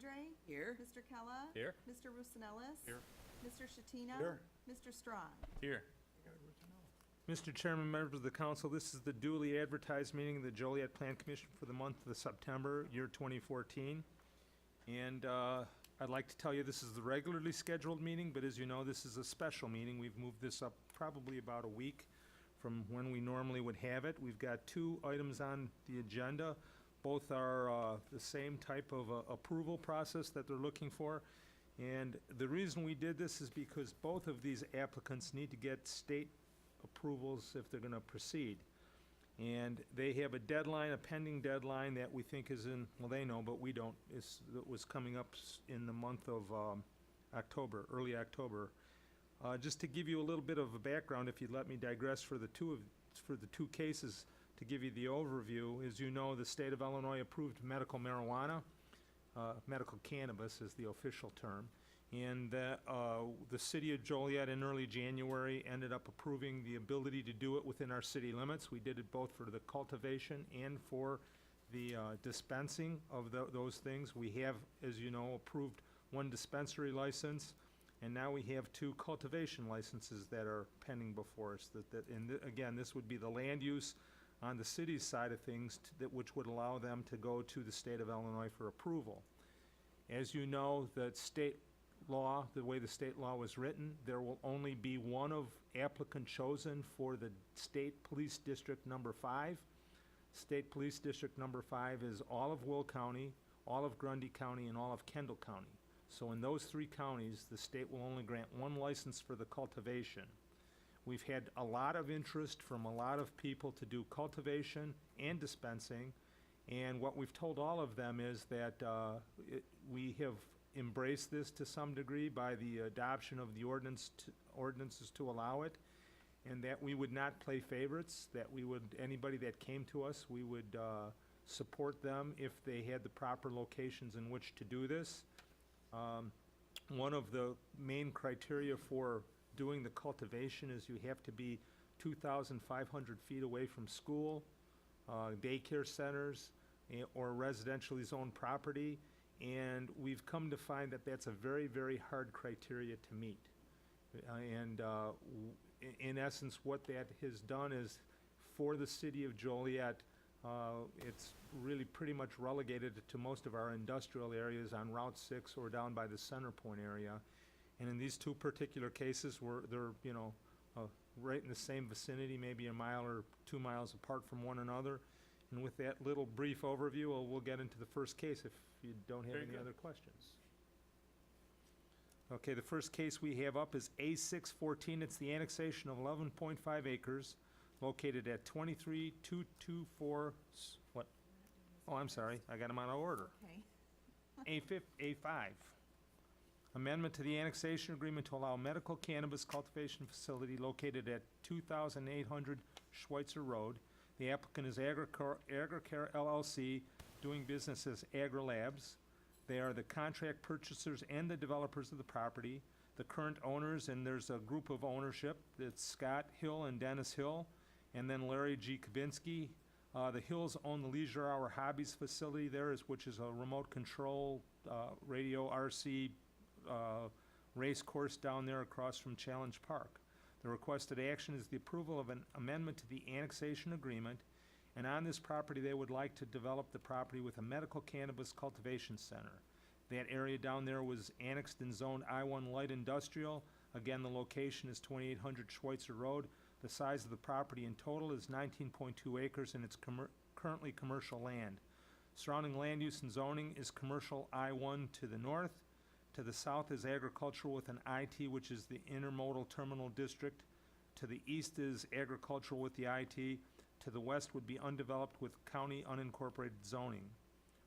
Andre? Here. Mr. Kella? Here. Mr. Rosanellis? Here. Mr. Shatina? Here. Mr. Strong? Here. Mr. Chairman, members of the council, this is the duly advertised meeting of the Joliet Plan Commission for the month of September, year 2014. And I'd like to tell you this is the regularly scheduled meeting, but as you know, this is a special meeting. We've moved this up probably about a week from when we normally would have it. We've got two items on the agenda. Both are the same type of approval process that they're looking for. And the reason we did this is because both of these applicants need to get state approvals if they're going to proceed. And they have a deadline, a pending deadline that we think is in, well, they know, but we don't, that was coming up in the month of October, early October. Just to give you a little bit of a background, if you'd let me digress for the two cases, to give you the overview, as you know, the state of Illinois approved medical marijuana, medical cannabis is the official term, and the city of Joliet in early January ended up approving the ability to do it within our city limits. We did it both for the cultivation and for the dispensing of those things. We have, as you know, approved one dispensary license, and now we have two cultivation licenses that are pending before us. Again, this would be the land use on the city's side of things, which would allow them to go to the state of Illinois for approval. As you know, the state law, the way the state law was written, there will only be one of applicant chosen for the state police district number 5. State police district number 5 is all of Will County, all of Grundy County, and all of Kendall County. So in those 3 counties, the state will only grant one license for the cultivation. We've had a lot of interest from a lot of people to do cultivation and dispensing, and what we've told all of them is that we have embraced this to some degree by the adoption of the ordinances to allow it, and that we would not play favorites, that we would, anybody that came to us, we would support them if they had the proper locations in which to do this. One of the main criteria for doing the cultivation is you have to be 2,500 feet away from school, daycare centers, or residentially zoned property, and we've come to find that that's a very, very hard criteria to meet. In essence, what that has done is, for the city of Joliet, it's really pretty much relegated to most of our industrial areas on Route 6 or down by the Center Point area. And in these 2 particular cases, they're right in the same vicinity, maybe a mile or 2 miles apart from one another. And with that little brief overview, we'll get into the first case if you don't have any other questions. Okay, the first case we have up is A614. It's the annexation of 11.5 acres located at 23224, what? Oh, I'm sorry, I got them out of order. Okay. A5. Amendment to the annexation agreement to allow medical cannabis cultivation facility located at 2800 Schweitzer Road. The applicant is AgriCare LLC, doing business as AgriLabs. They are the contract purchasers and the developers of the property. The current owners, and there's a group of ownership, it's Scott Hill and Dennis Hill, and then Larry G. Kabinski. The Hills own the Leisure Hour Hobbies facility there, which is a remote control radio RC race course down there across from Challenge Park. The requested action is the approval of an amendment to the annexation agreement, and on this property they would like to develop the property with a medical cannabis cultivation center. That area down there was annexed and zoned I-1 light industrial. Again, the location is 2800 Schweitzer Road. The size of the property in total is 19.2 acres, and it's currently commercial land. Surrounding land use and zoning is commercial I-1 to the north. To the south is agricultural with an IT, which is the intermodal terminal district. To the east is agricultural with the IT. To the west would be undeveloped with county unincorporated zoning.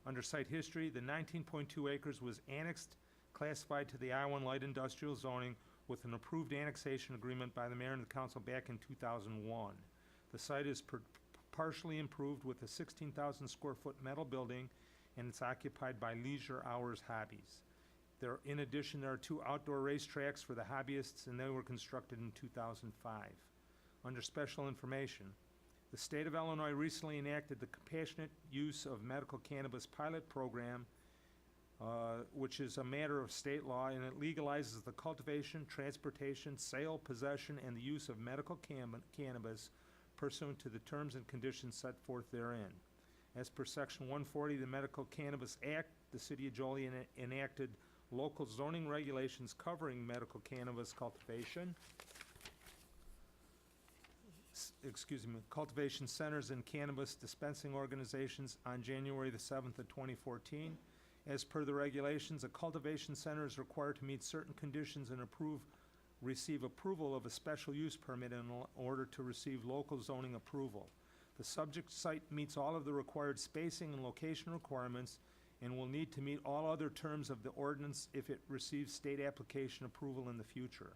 Under site history, the 19.2 acres was annexed, classified to the I-1 light industrial zoning with an approved annexation agreement by the mayor and the council back in 2001. The site is partially improved with a 16,000 square foot metal building, and it's occupied by Leisure Hours Hobbies. In addition, there are 2 outdoor racetracks for the hobbyists, and they were constructed in 2005. Under special information, the state of Illinois recently enacted the Compassionate Use of Medical Cannabis Pilot Program which is a matter of state law, and it legalizes the cultivation, transportation, sale, possession, and the use of medical cannabis pursuant to the terms and conditions set forth therein. As per Section 140 of the Medical Cannabis Act, the City of Joliet enacted local zoning regulations covering medical cannabis cultivation, cultivation centers and cannabis dispensing organizations on January the 7th of 2014. As per the regulations, a cultivation center is required to meet certain conditions and receive approval of a special use permit in order to receive local zoning approval. The subject site meets all of the required spacing and location requirements and will need to meet all other terms of the ordinance if it receives state application approval in the future.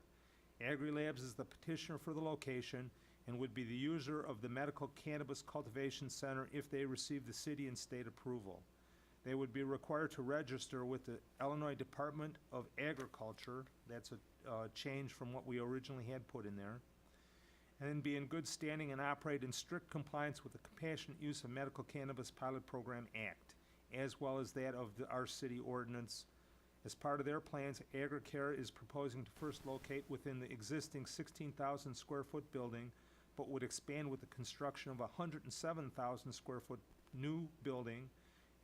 AgriLabs is the petitioner for the location and would be the user of the medical cannabis cultivation center if they receive the city and state approval. They would be required to register with the Illinois Department of Agriculture. That's a change from what we originally had put in there. And then be in good standing and operate in strict compliance with the Compassionate Use of Medical Cannabis Pilot Program Act, as well as that of our city ordinance. As part of their plans, AgriCare is proposing to first locate within the existing 16,000 square foot building, but would expand with the construction of a 107,000 square foot new building,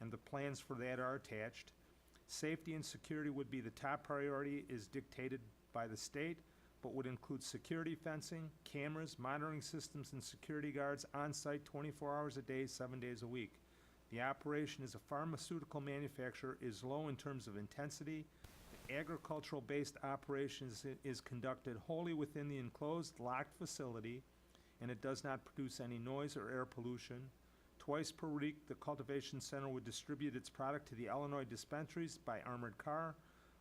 and the plans for that are attached. Safety and security would be the top priority, is dictated by the state, but would include security fencing, cameras, monitoring systems, and security guards on site 24 hours a day, 7 days a week. The operation as a pharmaceutical manufacturer is low in terms of intensity. The agricultural-based operations is conducted wholly within the enclosed, locked facility, and it does not produce any noise or air pollution. Twice per week, the cultivation center would distribute its product to the Illinois dispensaries by armored car.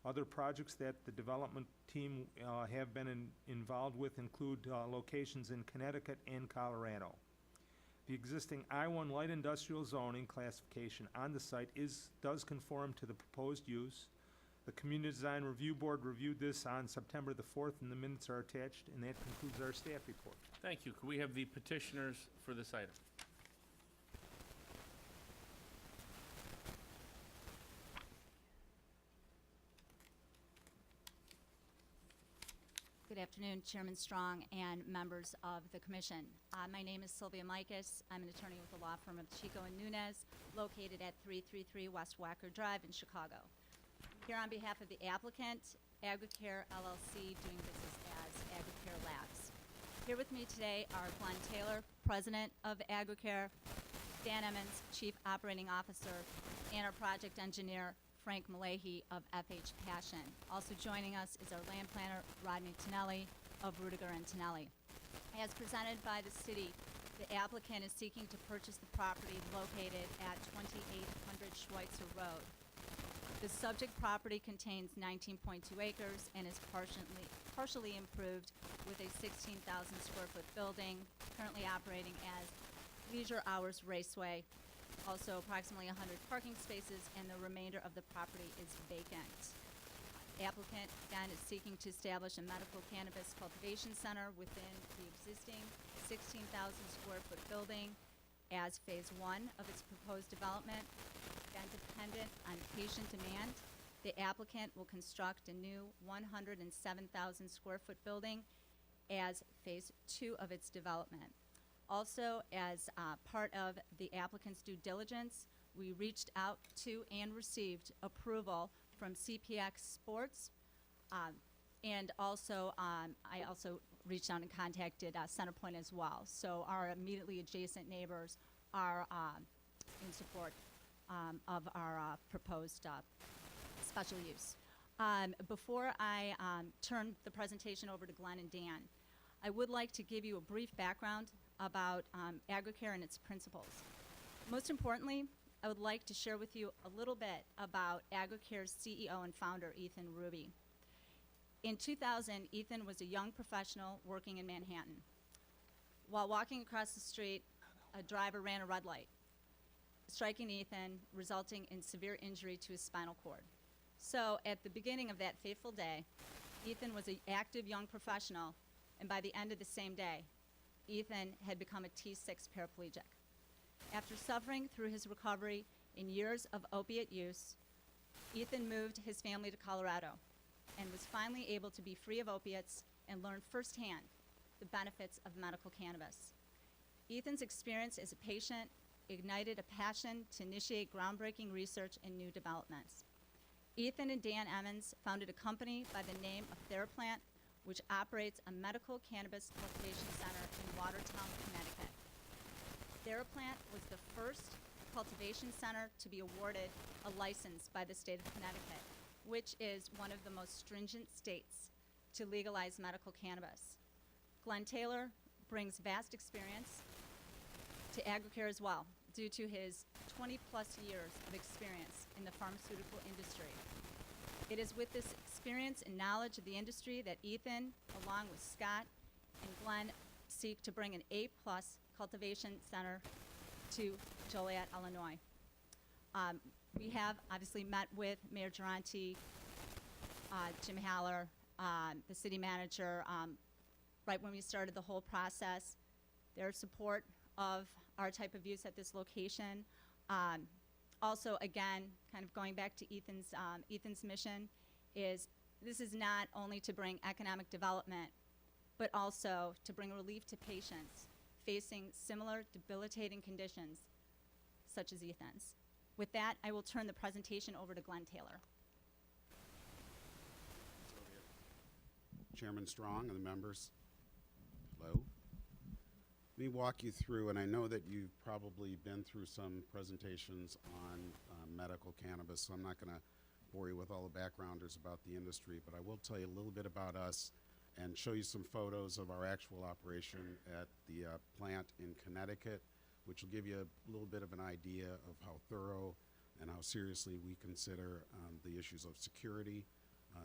Other projects that the development team have been involved with include locations in Connecticut and Colorado. The existing I-1 light industrial zoning classification on the site does conform to the proposed use. The Community Design Review Board reviewed this on September the 4th, and the minutes are attached, and that concludes our staff report. Thank you. Could we have the petitioners for this item? Good afternoon, Chairman Strong and members of the commission. My name is Sylvia Mikas. I'm an attorney with the law firm of Chico and Nunez, located at 333 West Wacker Drive in Chicago. Here on behalf of the applicant, AgriCare LLC, doing business as AgriCare Labs. Here with me today are Glenn Taylor, President of AgriCare, Dan Emmons, Chief Operating Officer, and our project engineer, Frank Malahy of FH Passion. Also joining us is our land planner, Rodney Tonelli of Rudiger and Tonelli. As presented by the city, the applicant is seeking to purchase the property located at 2800 Schweitzer Road. The subject property contains 19.2 acres and is partially improved with a 16,000 square foot building, currently operating as Leisure Hours Raceway. Also approximately 100 parking spaces, and the remainder of the property is vacant. Applicant, again, is seeking to establish a medical cannabis cultivation center within the existing 16,000 square foot building as phase 1 of its proposed development. Again, dependent on patient demand, the applicant will construct a new 107,000 square foot building as phase 2 of its development. Also, as part of the applicant's due diligence, we reached out to and received approval from CPX Sports, and also I also reached out and contacted Centerpoint as well. So our immediately adjacent neighbors are in support of our proposed special use. Before I turn the presentation over to Glenn and Dan, I would like to give you a brief background about AgriCare and its principles. Most importantly, I would like to share with you a little bit about AgriCare's CEO and founder, Ethan Ruby. In 2000, Ethan was a young professional working in Manhattan. While walking across the street, a driver ran a red light, striking Ethan, resulting in severe injury to his spinal cord. So at the beginning of that fateful day, Ethan was an active young professional, and by the end of the same day, Ethan had become a T6 paraplegic. After suffering through his recovery in years of opiate use, Ethan moved his family to Colorado and was finally able to be free of opiates and learn firsthand the benefits of medical cannabis. Ethan's experience as a patient ignited a passion to initiate groundbreaking research and new developments. Ethan and Dan Emmons founded a company by the name of TheraPlant, which operates a medical cannabis cultivation center in Watertown, Connecticut. TheraPlant was the first cultivation center to be awarded a license by the state of Connecticut, which is one of the most stringent states to legalize medical cannabis. Glenn Taylor brings vast experience to AgriCare as well, due to his 20-plus years of experience in the pharmaceutical industry. It is with this experience and knowledge of the industry that Ethan, along with Scott and Glenn, seek to bring an A-plus cultivation center to Joliet, Illinois. We have obviously met with Mayor Durante, Jim Haller, the city manager, right when we started the whole process. Their support of our type of use at this location. Also, again, kind of going back to Ethan's mission, is this is not only to bring economic development, but also to bring relief to patients facing similar debilitating conditions such as Ethan's. With that, I will turn the presentation over to Glenn Taylor. Chairman Strong and the members, hello. Let me walk you through, and I know that you've probably been through some presentations on medical cannabis, so I'm not going to bore you with all the backgrounders about the industry, but I will tell you a little bit about us and show you some photos of our actual operation at the plant in Connecticut, which will give you a little bit of an idea of how thorough and how seriously we consider the issues of security,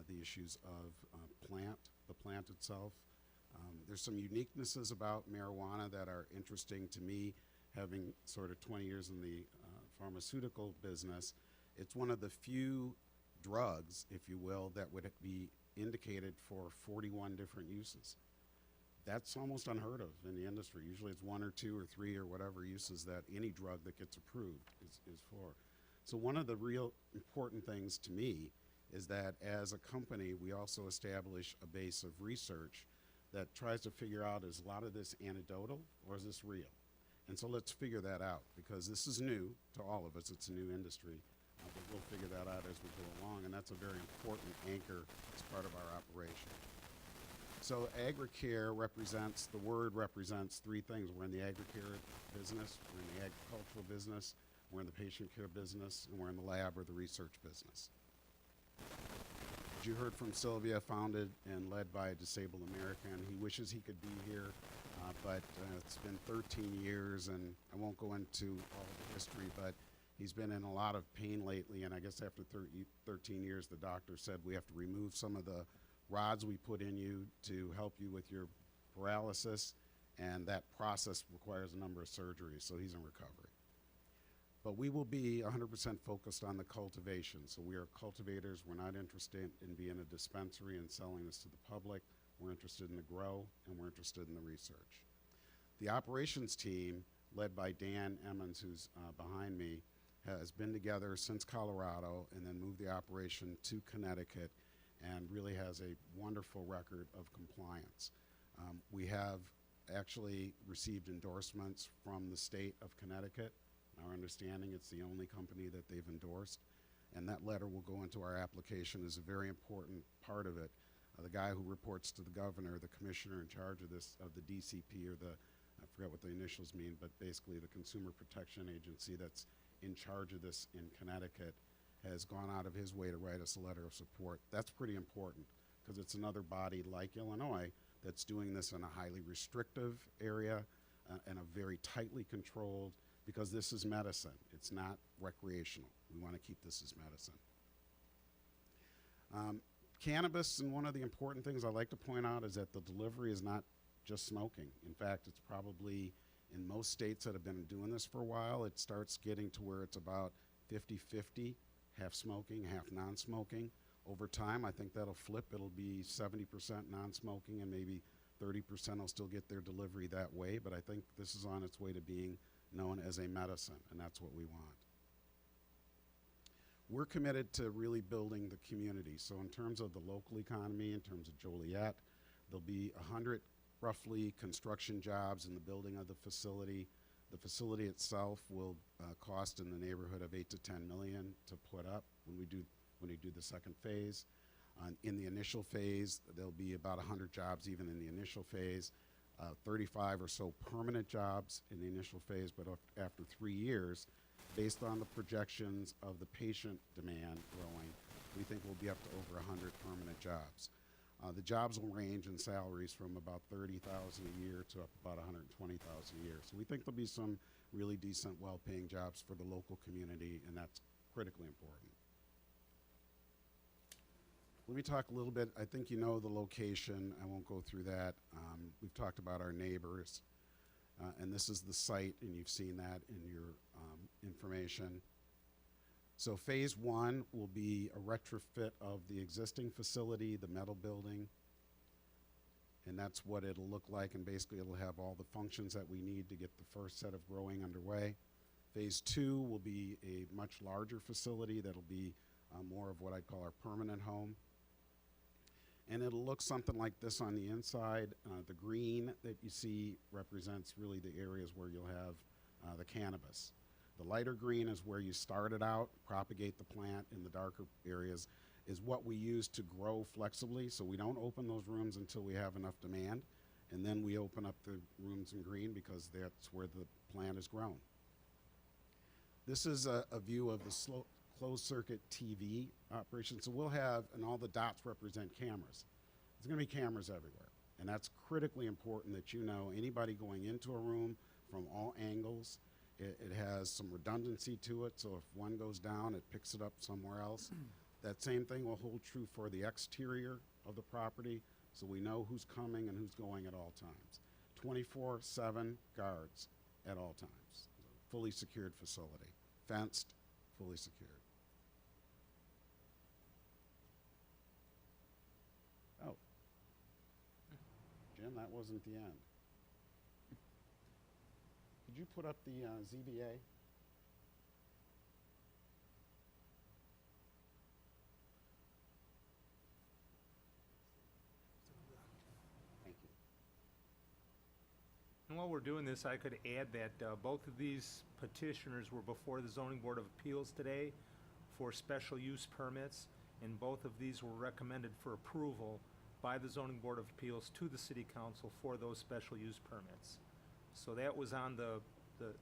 the issues of the plant itself. There's some uniquenesses about marijuana that are interesting to me, having sort of 20 years in the pharmaceutical business. It's one of the few drugs, if you will, that would be indicated for 41 different uses. That's almost unheard of in the industry. Usually it's 1 or 2 or 3 or whatever uses that any drug that gets approved is for. So one of the real important things to me is that as a company, we also establish a base of research that tries to figure out, is a lot of this anecdotal or is this real? And so let's figure that out, because this is new to all of us. It's a new industry, but we'll figure that out as we go along, and that's a very important anchor as part of our operation. So AgriCare represents, the word represents 3 things. We're in the AgriCare business, we're in the agricultural business, we're in the patient care business, and we're in the lab or the research business. As you heard from Sylvia, founded and led by a disabled American. He wishes he could be here, but it's been 13 years, and I won't go into all of the history, but he's been in a lot of pain lately, and I guess after 13 years, the doctor said we have to remove some of the rods we put in you to help you with your paralysis, and that process requires a number of surgeries, so he's in recovery. But we will be 100% focused on the cultivation. So we are cultivators. We're not interested in being a dispensary and selling this to the public. We're interested in the grow, and we're interested in the research. The operations team, led by Dan Emmons, who's behind me, has been together since Colorado and then moved the operation to Connecticut and really has a wonderful record of compliance. We have actually received endorsements from the state of Connecticut. Our understanding, it's the only company that they've endorsed, and that letter will go into our application as a very important part of it. The guy who reports to the governor, the commissioner in charge of this, of the DCP, or the, I forget what the initials mean, but basically the Consumer Protection Agency that's in charge of this in Connecticut, has gone out of his way to write us a letter of support. That's pretty important, because it's another body like Illinois that's doing this in a highly restrictive area and a very tightly controlled, because this is medicine. It's not recreational. We want to keep this as medicine. Cannabis, and one of the important things I like to point out is that the delivery is not just smoking. In fact, it's probably, in most states that have been doing this for a while, it starts getting to where it's about 50-50, half smoking, half non-smoking. Over time, I think that'll flip. It'll be 70% non-smoking and maybe 30% will still get their delivery that way, but I think this is on its way to being known as a medicine, and that's what we want. We're committed to really building the community. So in terms of the local economy, in terms of Joliet, there'll be 100 roughly construction jobs in the building of the facility. The facility itself will cost in the neighborhood of 8 to 10 million to put up when we do the second phase. In the initial phase, there'll be about 100 jobs even in the initial phase, 35 or so permanent jobs in the initial phase, but after 3 years, based on the projections of the patient demand growing, we think we'll be up to over 100 permanent jobs. The jobs will range in salaries from about $30,000 a year to up about $120,000 a year. So we think there'll be some really decent, well-paying jobs for the local community, and that's critically important. Let me talk a little bit. I think you know the location. I won't go through that. We've talked about our neighbors, and this is the site, and you've seen that in your information. So phase 1 will be a retrofit of the existing facility, the metal building, and that's what it'll look like, and basically it'll have all the functions that we need to get the first set of growing underway. Phase 2 will be a much larger facility that'll be more of what I'd call our permanent home. And it'll look something like this on the inside. The green that you see represents really the areas where you'll have the cannabis. The lighter green is where you started out, propagate the plant. In the darker areas is what we use to grow flexibly. So we don't open those rooms until we have enough demand. And then we open up the rooms in green because that's where the plant is grown. This is a view of the closed circuit TV operation. So we'll have, and all the dots represent cameras. There's going to be cameras everywhere. And that's critically important that you know anybody going into a room from all angles. It has some redundancy to it, so if one goes down, it picks it up somewhere else. That same thing will hold true for the exterior of the property, so we know who's coming and who's going at all times. 24/7 guards at all times. Fully secured facility. Fenced, fully secured. Oh. Jim, that wasn't the end. Could you put up the ZBA? Thank you. And while we're doing this, I could add that both of these petitioners were before the Zoning Board of Appeals today for special use permits, and both of these were recommended for approval by the Zoning Board of Appeals to the City Council for those special use permits. So that was on the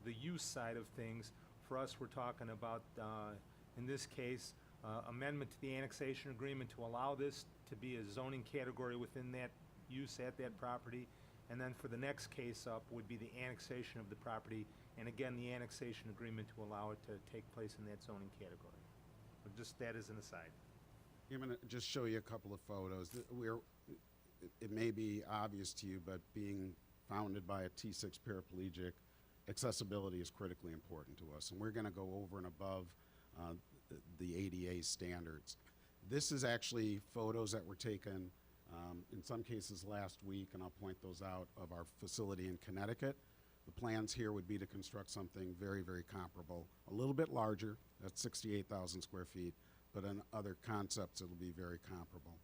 use side of things. For us, we're talking about, in this case, amendment to the annexation agreement to allow this to be a zoning category within that use at that property. And then for the next case up would be the annexation of the property, and again, the annexation agreement to allow it to take place in that zoning category. But just that as an aside. I'm going to just show you a couple of photos. It may be obvious to you, but being founded by a T6 paraplegic, accessibility is critically important to us, and we're going to go over and above the ADA standards. This is actually photos that were taken in some cases last week, and I'll point those out, of our facility in Connecticut. The plans here would be to construct something very, very comparable, a little bit larger, that's 68,000 square feet, but in other concepts it'll be very comparable.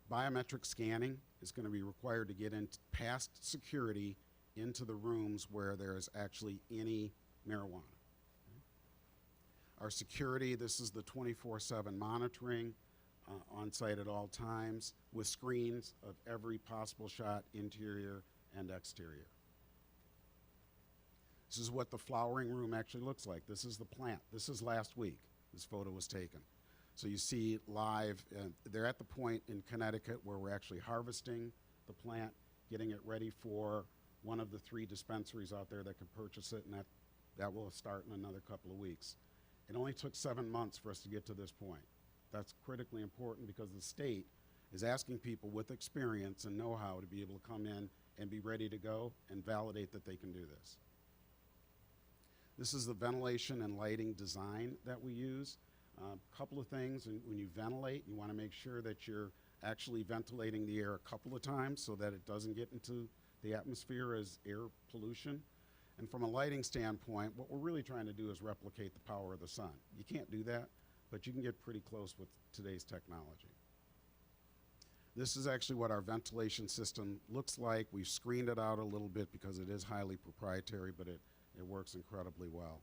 Biometric scanning is going to be required to get in past security into the rooms where there is actually any marijuana. Our security, this is the 24/7 monitoring on site at all times with screens of every possible shot, interior and exterior. This is what the flowering room actually looks like. This is the plant. This is last week. This photo was taken. So you see live, they're at the point in Connecticut where we're actually harvesting the plant, getting it ready for one of the 3 dispensaries out there that can purchase it, and that will start in another couple of weeks. It only took 7 months for us to get to this point. That's critically important because the state is asking people with experience and know-how to be able to come in and be ready to go and validate that they can do this. This is the ventilation and lighting design that we use. Couple of things, and when you ventilate, you want to make sure that you're actually ventilating the air a couple of times so that it doesn't get into the atmosphere as air pollution. And from a lighting standpoint, what we're really trying to do is replicate the power of the sun. You can't do that but you can get pretty close with today's technology. This is actually what our ventilation system looks like. We've screened it out a little bit because it is highly proprietary, but it works incredibly well.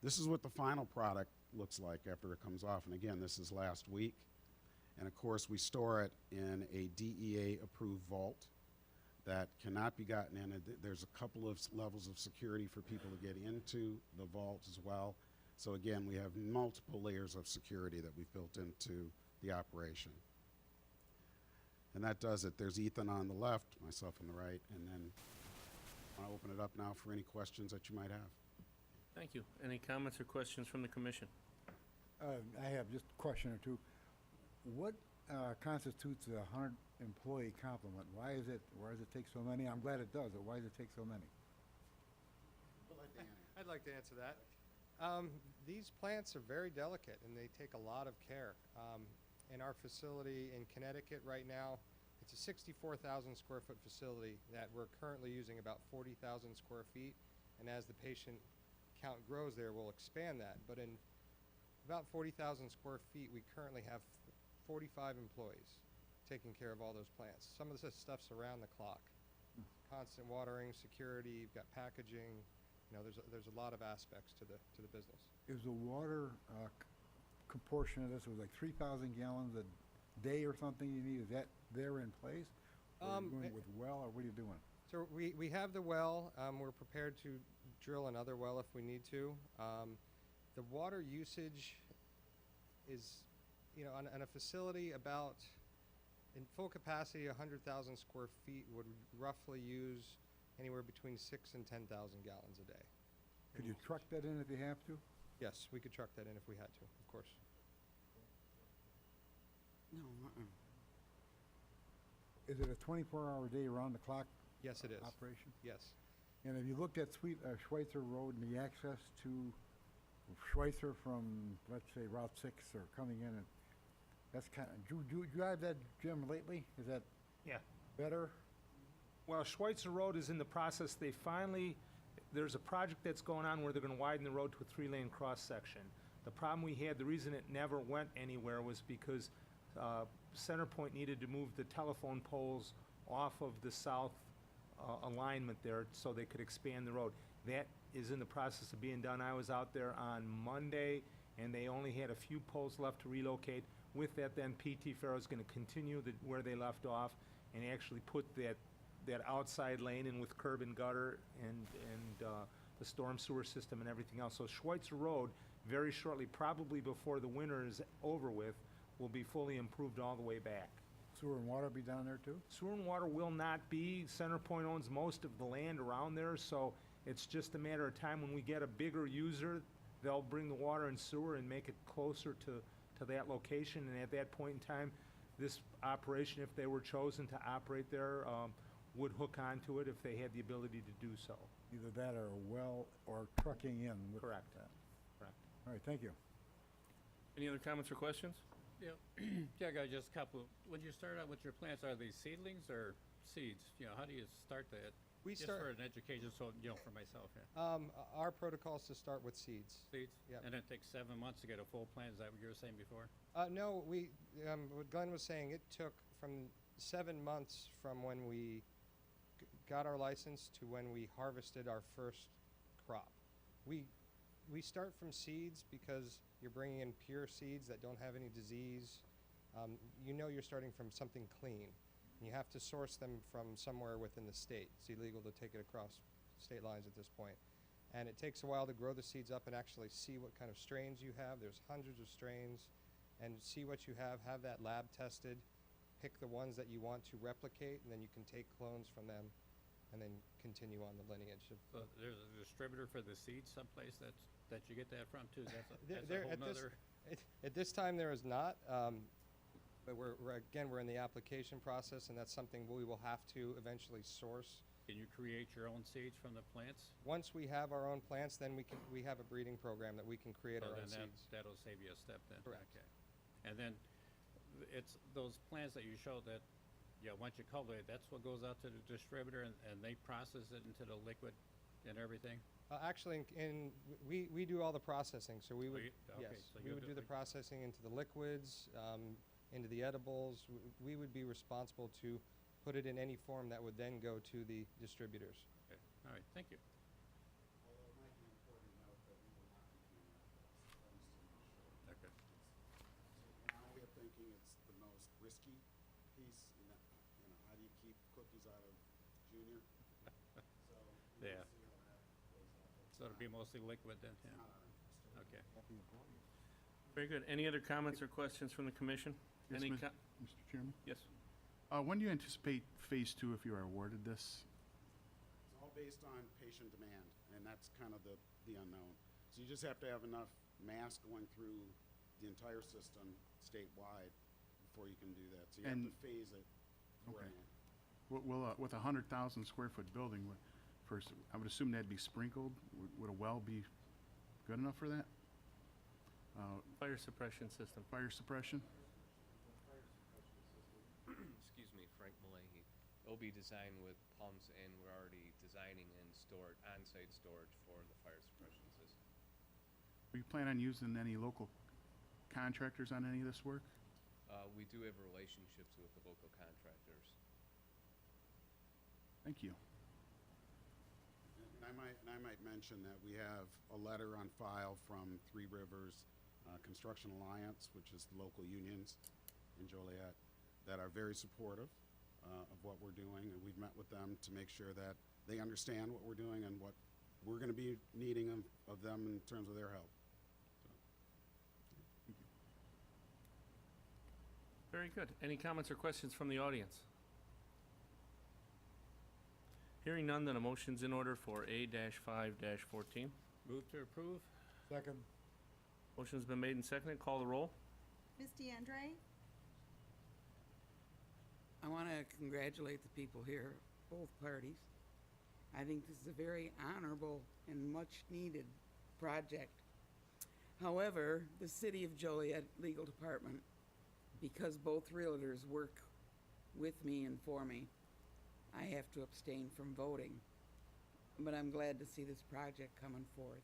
This is what the final product looks like after it comes off. And again, this is last week. And of course, we store it in a DEA-approved vault that cannot be gotten in. There's a couple of levels of security for people to get into the vault as well. So again, we have multiple layers of security that we've built into the operation. And that does it. There's Ethan on the left, myself on the right, and then I'll open it up now for any questions that you might have. Thank you. Any comments or questions from the commission? I have just a question or two. What constitutes a 100-employee complement? Why does it take so many? I'm glad it does, but why does it take so many? I'd like to answer that. These plants are very delicate and they take a lot of care. In our facility in Connecticut right now, it's a 64,000 square foot facility that we're currently using about 40,000 square feet. And as the patient count grows there, we'll expand that. But in about 40,000 square feet, we currently have 45 employees taking care of all those plants. Some of this stuff's around the clock. Constant watering, security, you've got packaging. You know, there's a lot of aspects to the business. Is the water proportion of this was like 3,000 gallons a day or something you need? Is that there in place? Or are you going with well, or what are you doing? So we have the well. We're prepared to drill another well if we need to. The water usage is, you know, on a facility about, in full capacity, 100,000 square feet would roughly use anywhere between 6,000 and 10,000 gallons a day. Could you truck that in if you have to? Yes, we could truck that in if we had to, of course. No, Is it a 24-hour day around-the-clock Yes, it is. operation? Yes. And have you looked at Schweitzer Road and the access to Schweitzer from, let's say, Route 6 or coming in? And that's kind of, do you drive that, Jim, lately? Is that Yeah. better? Well, Schweitzer Road is in the process. There's a project that's going on where they're gonna widen the road to a 3-lane cross-section. The problem we had, the reason it never went anywhere was because CenterPoint needed to move the telephone poles off of the south alignment there so they could expand the road. That is in the process of being done. I was out there on Monday, and they only had a few poles left to relocate. With that, then PT Farrow's gonna continue where they left off and actually put that outside lane in with curb and gutter and the storm sewer system and everything else. So Schweitzer Road, very shortly, probably before the winter is over with, will be fully improved all the way back. Sewer and water be down there too? Sewer and water will not be. CenterPoint owns most of the land around there, so it's just a matter of time. When we get a bigger user, they'll bring the water and sewer and make it closer to that location. And at that point in time, this operation, if they were chosen to operate there, would hook onto it if they had the ability to do so. Either that or a well or trucking in with Correct. that. Correct. All right, thank you. Any other comments or questions? Yeah, yeah, I got just a couple. When you start out with your plants, are they seedlings or seeds? You know, how do you start that? We Just start. for an education, so, you know, for myself, yeah. Our protocol is to start with seeds. Seeds? Yep. And it takes 7 months to get a full plant, is that what you were saying before? No, what Glenn was saying, it took from 7 months from when we got our license to when we harvested our first crop. We start from seeds because you're bringing in pure seeds that don't have any disease. You know you're starting from something clean. You have to source them from somewhere within the state. It's illegal to take it across state lines at this point. And it takes a while to grow the seeds up and actually see what kind of strains you have. There's hundreds of strains. And see what you have that lab tested, pick the ones that you want to replicate, and then you can take clones from them and then continue on the lineage. So there's a distributor for the seeds someplace that you get that from too? That's There- a whole nother, At this time, there is not, but we're in the application process, and that's something we will have to eventually source. can you create your own seeds from the plants? Once we have our own plants, then we have a breeding program that we can create So our own then seeds. that'll save you a step then? Correct. Okay. And then it's those plants that you showed that, yeah, once you cultivate, that's what goes out to the distributor and they process it into the liquid and everything? Actually, we do all the processing, so we would, you- okay, yes, so we you'll would do- do the processing into the liquids, into the edibles. We would be responsible to put it in any form that would then go to the distributors. Okay, all right, thank you. Although it might be important to note that we will not be doing that for us, just to make sure. Okay. So now we're thinking it's the most risky piece, and that, you know, how do you keep cookies out of Junior? So we Yeah. will see how that plays out. It's So it'll be not- mostly liquid then, it's yeah, not our interest. okay. Very good. Any other comments or questions from the commission? Yes, Any Mr. co- Mr. Chairman? Yes. When do you anticipate Phase 2 if you are awarded this? It's all based on patient demand, and that's kind of the unknown. So you just have to have enough mass going through the entire system statewide before you can do that. So you have And- to phase it beforehand. With a 100,000 square foot building, first, I would assume that'd be sprinkled. Would a well be good enough for that? Fire suppression system. Fire suppression? Excuse me, Frank Malahy. It'll be designed with pumps, and we're already designing and on-site storage for the fire suppression system. Do you plan on using any local contractors on any of this work? We do have relationships with the local contractors. Thank you. And I might mention that we have a letter on file from Three Rivers Construction Alliance, which is the local unions in Joliet, that are very supportive of what we're doing, and we've met with them to make sure that they understand what we're doing and what we're gonna be needing of them in terms of their help. Very good. Any comments or questions from the audience? Hearing none, then a motion's in order for A-5-14. Move to approve? Second. Motion's been made and seconded. Call the roll. Ms. DeAndre, I want to congratulate the people here, both parties. I think this is a very honorable and much-needed project. However, the City of Joliet Legal Department, because both realtors work with me and for me, I have to abstain from voting. But I'm glad to see this project coming forth.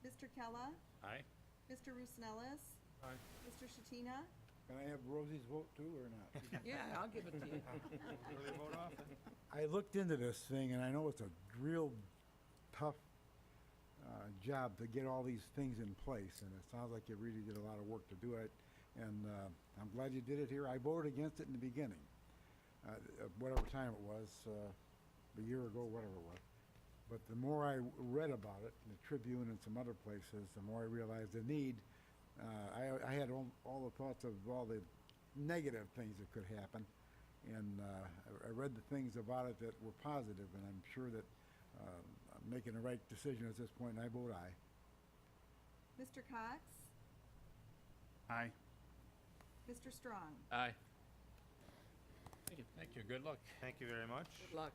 Mr. Kella, Aye. Mr. Roosnellis. Aye. Mr. Shatina, Can I have Rosie's vote too, or not? Yeah, I'll give it to you. I looked into this thing, and I know it's a real tough job to get all these things in place, and it sounds like you really did a lot of work to do it, and I'm glad you did it here. I voted against it in the beginning, whatever time it was, a year ago, whatever it was. But the more I read about it, in the Tribune and some other places, the more I realized the need. I had all the thoughts of all the negative things that could happen, and I read the things about it that were positive, and I'm sure that I'm making the right decision at this point, and I vote aye. Mr. Cox, Aye. Mr. Strong. Aye. Thank you, good luck. Thank you very much. Good luck.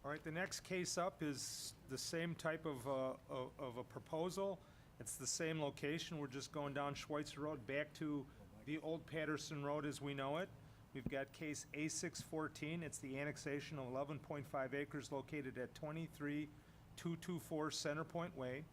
All right, the next case up is the same type of a proposal. It's the same location. We're just going down Schweitzer Road back to the old Patterson Road as we know it. We've got case A614. It's the annexation of 11.5 acres located at 23224 Centerpoint Way,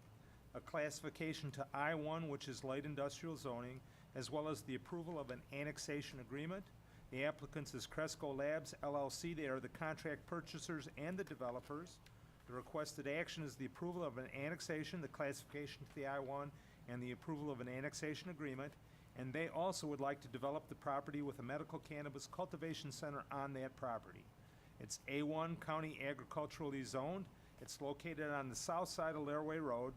a classification to I-1, which is light industrial zoning, as well as the approval of an annexation agreement. The applicants is Cresco Labs LLC. They are the contract purchasers and the developers. The requested action is the approval of an annexation, the classification to the I-1, and the approval of an annexation agreement. And they also would like to develop the property with a medical cannabis cultivation center on that property. It's A1 County Agriculturally Zoned. It's located on the south side of Laraway Road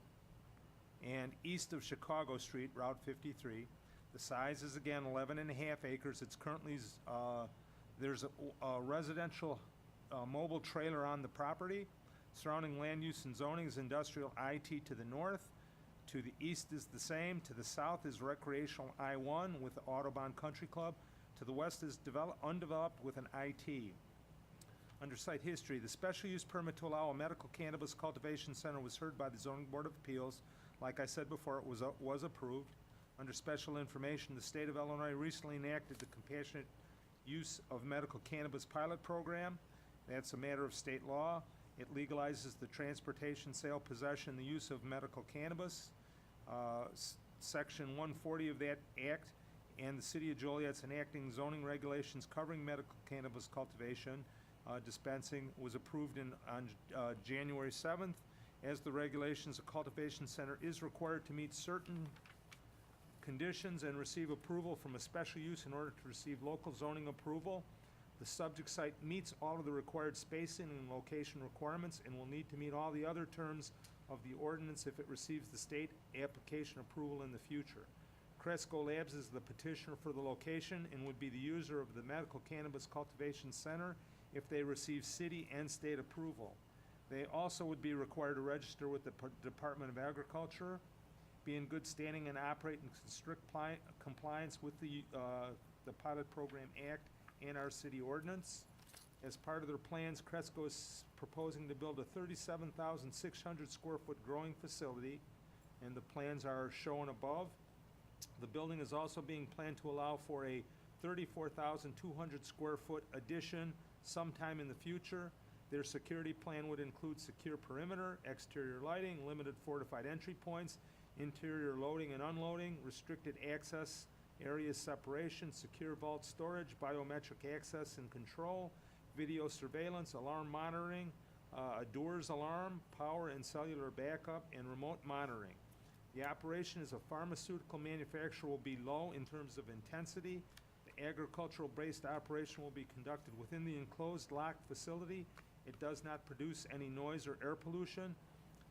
and east of Chicago Street, Route 53. The size is again 11.5 acres. It's currently, there's a residential mobile trailer on the property. Surrounding land use and zoning is industrial IT to the north. To the east is the same. To the south is recreational I-1 with the Audubon Country Club. To the west is undeveloped with an IT. Under site history, the special use permit to allow a medical cannabis cultivation center was heard by the Zoning Board of Appeals. Like I said before, it was approved. Under special information, the state of Illinois recently enacted the Compassionate Use of Medical Cannabis Pilot Program. That's a matter of state law. It legalizes the transportation, sale, possession, the use of medical cannabis. Section 140 of that act and the City of Joliet's enacting zoning regulations covering medical cannabis cultivation, dispensing was approved on January 7th. As the regulations, a cultivation center is required to meet certain conditions and receive approval from a special use in order to receive local zoning approval. The subject site meets all of the required spacing and location requirements and will need to meet all the other terms of the ordinance if it receives the state application approval in the future. Cresco Labs is the petitioner for the location and would be the user of the medical cannabis cultivation center if they receive city and state approval. They also would be required to register with the Department of Agriculture, be in good standing and operate in strict compliance with the Pilot Program Act and our city ordinance. As part of their plans, Cresco is proposing to build a 37,600 square foot growing facility, and the plans are shown above. The building is also being planned to allow for a 34,200 square foot addition sometime in the future. Their security plan would include secure perimeter, exterior lighting, limited fortified entry points, interior loading and unloading, restricted access area separation, secure vault storage, biometric access and control, video surveillance, alarm monitoring, a doors alarm, power and cellular backup, and remote monitoring. The operation as a pharmaceutical manufacturer will be low in terms of intensity. The agricultural-based operation will be conducted within the enclosed locked facility. It does not produce any noise or air pollution.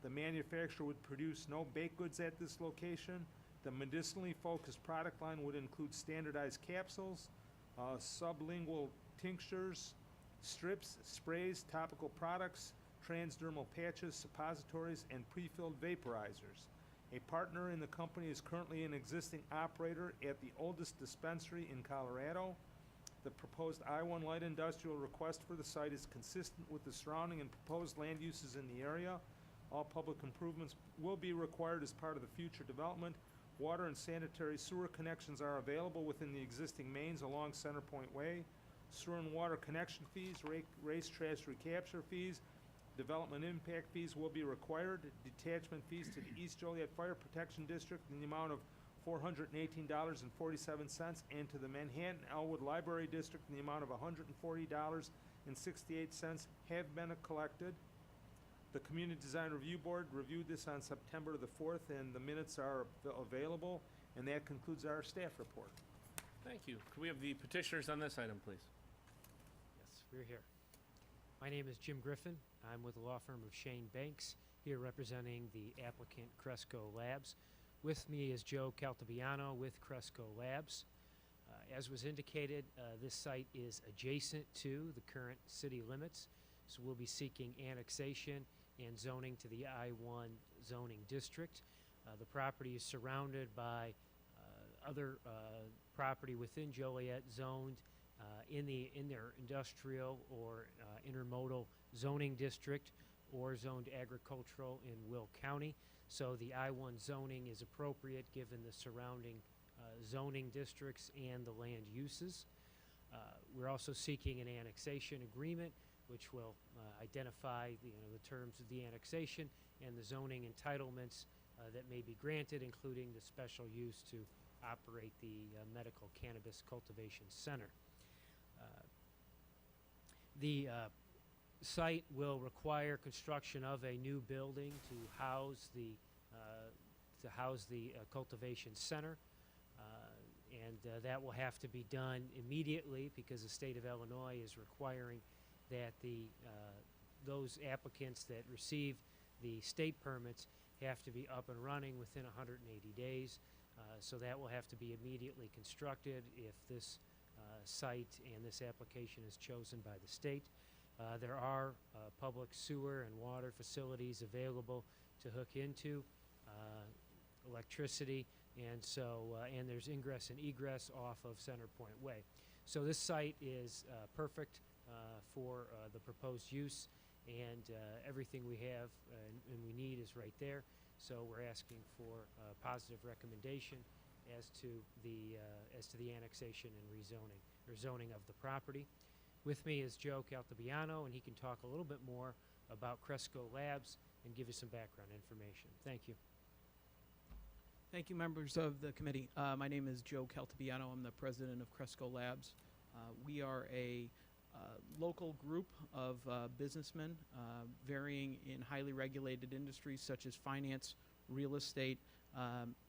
The manufacturer would produce no baked goods at this location. The medicinally focused product line would include standardized capsules, sublingual tinctures, strips, sprays, topical products, transdermal patches, suppositories, and pre-filled vaporizers. A partner in the company is currently an existing operator at the oldest dispensary in Colorado. The proposed I-1 light industrial request for the site is consistent with the surrounding and proposed land uses in the area. All public improvements will be required as part of the future development. Water and sanitary sewer connections are available within the existing mains along Centerpoint Way. Sewer and water connection fees, race trash recapture fees, development impact fees will be required. Detachment fees to the East Joliet Fire Protection District in the amount of $418.47 and to the Manhattan Elwood Library District in the amount of $140.68 have been collected. The Community Design Review Board reviewed this on September the 4th, and the minutes are available, and that concludes our staff report. Thank you. Could we have the petitioners on this item, please? Yes, we're here. My name is Jim Griffin. I'm with the law firm of Shane Banks, here representing the applicant Cresco Labs. With me is Joe Caltabiano with Cresco Labs. As was indicated, this site is adjacent to the current city limits, so we'll be seeking annexation and zoning to the I-1 zoning district. The property is surrounded by other property within Joliet zoned in their industrial or intermodal zoning district or zoned agricultural in Will County. So the I-1 zoning is appropriate given the surrounding zoning districts and the land uses. We're also seeking an annexation agreement which will identify the terms of the annexation and the zoning entitlements that may be granted, including the special use to operate the medical cannabis cultivation center. The site will require construction of a new building to house the cultivation center, and that will have to be done immediately because the state of Illinois is requiring that those applicants that receive the state permits have to be up and running within 180 days. So that will have to be immediately constructed if this site and this application is chosen by the state. There are public sewer and water facilities available to hook into, electricity, and so and there's ingress and egress off of Centerpoint Way. So this site is perfect for the proposed use, and everything we have and we need is right there. So we're asking for a positive recommendation as to the annexation and rezoning or zoning of the property. With me is Joe Caltabiano, and he can talk a little bit more about Cresco Labs and give you some background information. Thank you. Thank you, members of the committee. My name is Joe Caltabiano. I'm the president of Cresco Labs. We are a local group of businessmen varying in highly regulated industries such as finance, real estate,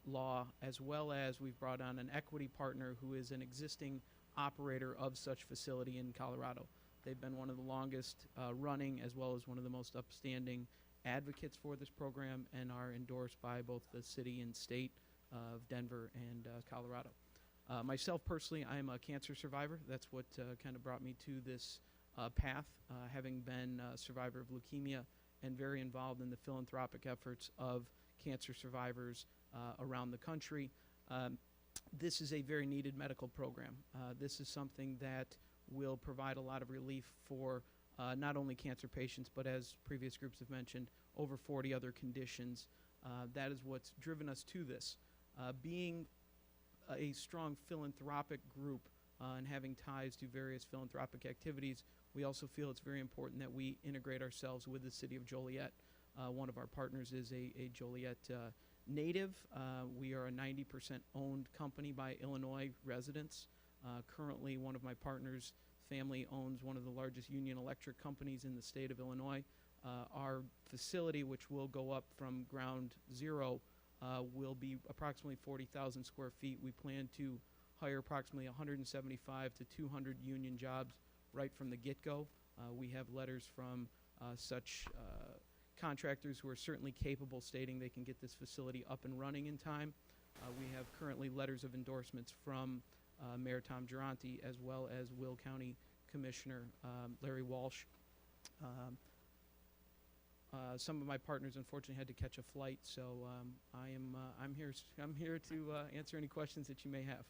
law, as well as we've brought on an equity partner who is an existing operator of such facility in Colorado. They've been one of the longest running as well as one of the most upstanding advocates for this program and are endorsed by both the city and state of Denver and Colorado. Myself personally, I'm a cancer survivor. That's what kind of brought me to this path, having been a survivor of leukemia and very involved in the philanthropic efforts of cancer survivors around the country. This is a very needed medical program. This is something that will provide a lot of relief for not only cancer patients, but as previous groups have mentioned, over 40 other conditions. That is what's driven us to this. Being a strong philanthropic group and having ties to various philanthropic activities, we also feel it's very important that we integrate ourselves with the city of Joliet. One of our partners is a Joliet native. We are a 90% owned company by Illinois residents. Currently, one of my partners' family owns one of the largest union electric companies in the state of Illinois. Our facility, which will go up from ground zero, will be approximately 40,000 square feet. We plan to hire approximately 175 to 200 union jobs right from the get-go. We have letters from such contractors who are certainly capable, stating they can get this facility up and running in time. We have currently letters of endorsements from Mayor Tom Duranty as well as Will County Commissioner Larry Walsh. Some of my partners unfortunately had to catch a flight, so I'm here to answer any questions that you may have.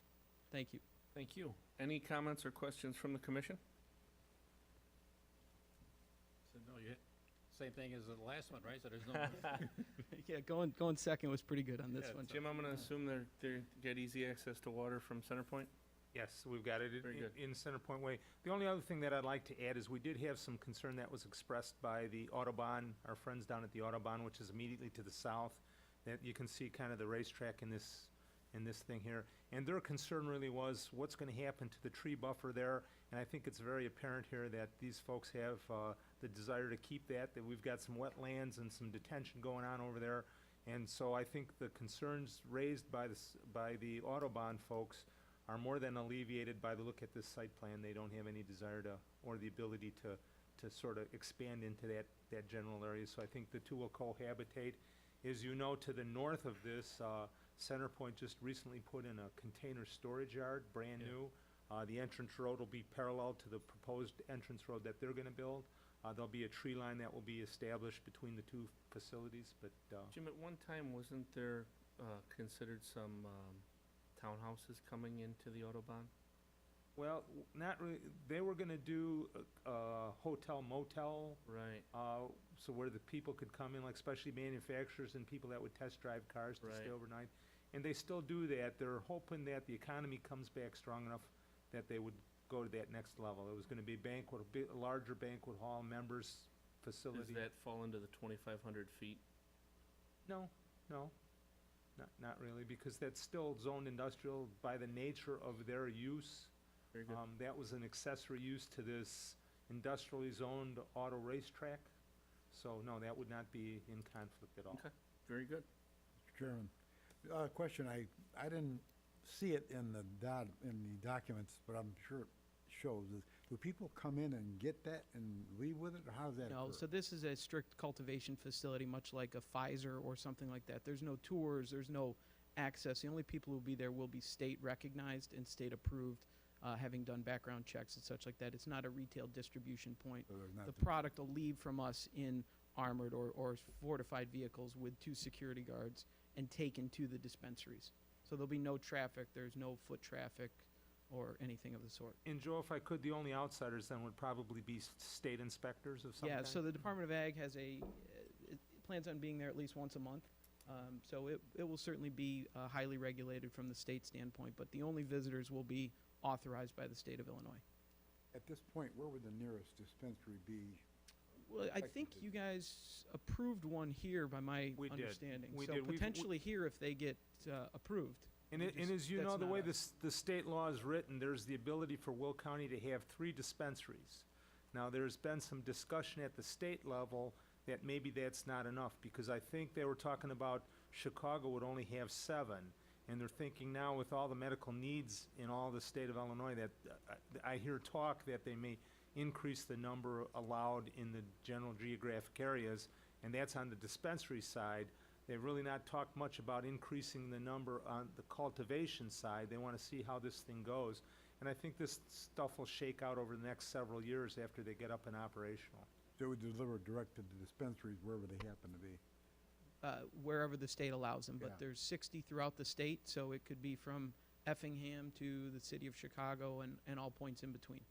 Thank you. Thank you. Any comments or questions from the commission? So no, same thing as the last one, right? So there's no. Yeah, going second was pretty good on this one. Jim, I'm going to assume they get easy access to water from Centerpoint? Yes, we've got it Very good. in Centerpoint Way. The only other thing that I'd like to add is we did have some concern that was expressed by the Autobahn, our friends down at the Autobahn, which is immediately to the south, that you can see kind of the racetrack in this thing here. And their concern really was what's going to happen to the tree buffer there. And I think it's very apparent here that these folks have the desire to keep that we've got some wetlands and some detention going on over there. And so I think the concerns raised by the Autobahn folks are more than alleviated by the look at this site plan. They don't have any desire to, or the ability to sort of expand into that general area. So I think the two will cohabitate. As you know, to the north of this, Centerpoint just recently put in a container storage yard, brand new. The entrance road will be parallel to the proposed entrance road that they're gonna build. There'll be a tree line that will be established between the two facilities, but, Jim, at one time, wasn't there considered some townhouses coming into the Autobahn? well, not really. They were gonna do a hotel motel, Right. so where the people could come in, like especially manufacturers and people that would test drive cars to stay Right. overnight. And they still do that. They're hoping that the economy comes back strong enough that they would go to that next level. It was gonna be a larger banquet hall, members facility. Does that fall into the 2,500 feet? No, not really, because that's still zoned industrial by the nature of their use. Very good. That was an accessory use to this industrially zoned auto racetrack. So, no, that would not be in conflict at all. Okay, very good. Mr. Chairman, question, I didn't see it in the documents, but I'm sure it shows. Do people come in and get that and leave with it, or how does that No, occur? so this is a strict cultivation facility, much like a Pfizer or something like that. There's no tours, there's no access. The only people who will be there will be state recognized and state approved, having done background checks and such like that. It's not a retail distribution point. So there's not The the- product will leave from us in armored or fortified vehicles with 2 security guards and taken to the dispensaries. So there'll be no traffic, there's no foot traffic or anything of the sort. And Joe, if I could, the only outsiders then would probably be state inspectors of some Yeah, kind? so the Department of Ag has it plans on being there at least once a month. So it will certainly be highly regulated from the state standpoint, but the only visitors will be authorized by the state of Illinois. At this point, where would the nearest dispensary be? Well, I think you guys approved one here by my We did. understanding. We So did. We've- potentially here if they get approved. And, We it, and just- as you that's know, the not way us. the state law is written, there's the ability for Will County to have 3 dispensaries. Now, there's been some discussion at the state level that maybe that's not enough, because I think they were talking about Chicago would only have 7. And they're thinking now with all the medical needs in all the state of Illinois that, I hear talk that they may increase the number allowed in the general geographic areas, and that's on the dispensary side. They've really not talked much about increasing the number on the cultivation side. They want to see how this thing goes. And I think this stuff will shake out over the next several years after they get up and operational. They would deliver direct to the dispensaries wherever they happen to be. Wherever the state allows them, Yeah. but there's 60 throughout the state, so it could be from Effingham to the city of Chicago and all points in between.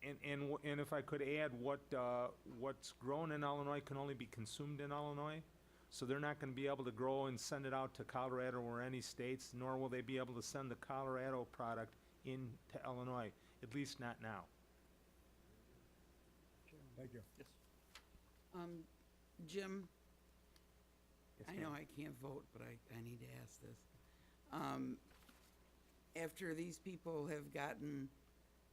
And if I could add, what's grown in Illinois can only be consumed in Illinois. So they're not going to be able to grow and send it out to Colorado or any states, nor will they be able to send the Colorado product into Illinois, at least not now. Thank you. Jim, Yes, I ma'am. know I can't vote, but I need to ask this. After these people have gotten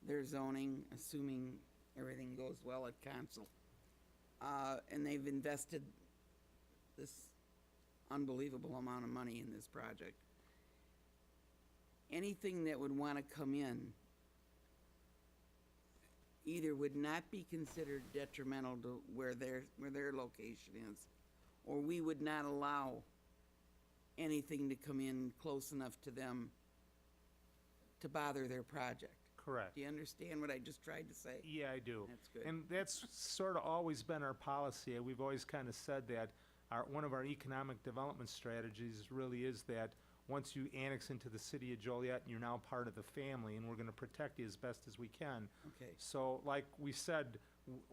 their zoning, assuming everything goes well at council, and they've invested this unbelievable amount of money in this project, anything that would want to come in either would not be considered detrimental to where their location is, or we would not allow anything to come in close enough to them to bother their project. Correct. Do you understand what I just tried to say? Yeah, I do. That's good. And that's sort of always been our policy. We've always kind of said that one of our economic development strategies really is that once you annex into the city of Joliet, you're now part of the family, and we're going to protect you as best as we can. Okay. So, like we said,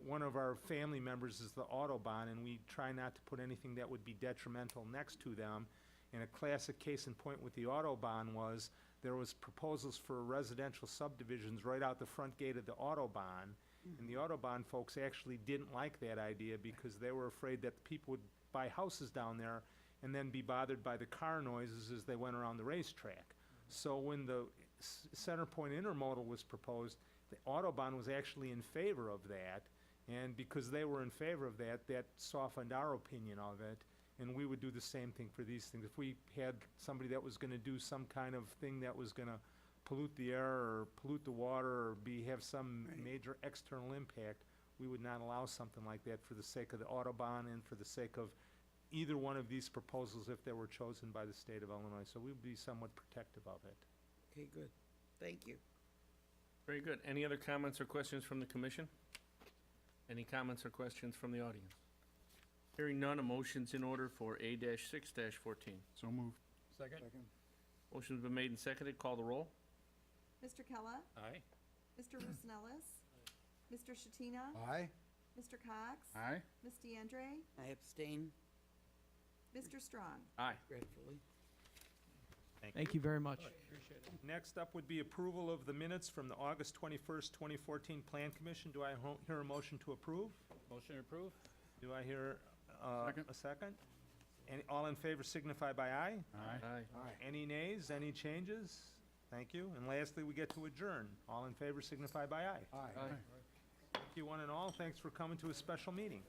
one of our family members is the Autobahn, and we try not to put anything that would be detrimental next to them. And a classic case in point with the Autobahn was there was proposals for residential subdivisions right out the front gate of the Autobahn. And the Autobahn folks actually didn't like that idea because they were afraid that people would buy houses down there and then be bothered by the car noises as they went around the racetrack. So when the Center Point Intermodal was proposed, the Autobahn was actually in favor of that. And because they were in favor of that, that softened our opinion of it. And we would do the same thing for these things. If we had somebody that was gonna do some kind of thing that was gonna pollute the air or pollute the water or have some Right. major external impact, we would not allow something like that for the sake of the Autobahn and for the sake of either one of these proposals if they were chosen by the state of Illinois. So we would be somewhat protective of it. Okay, good. Thank you. Very good. Any other comments or questions from the commission? Any comments or questions from the audience? Hearing none, a motion's in order for A-6-14. So moved. Second? Motion's been made and seconded. Call the roll. Mr. Kella? Aye. Mr. Rusnellis? Mr. Shatina? Aye? Mr. Cox? Aye. Ms. DeAndre? I abstain Mr. Strong? Aye. gratefully. Thank you very much. Next up would be approval of the minutes from the August 21st, 2014 Plan Commission. Do I hear a motion to approve? Motion approved? Do I hear Second. a second? All in favor signify by aye. Aye. Aye. Any nays, any changes? Thank you. And lastly, we get to adjourn. All in favor signify by aye. Aye. Thank you one and all. Thanks for coming to a special meeting.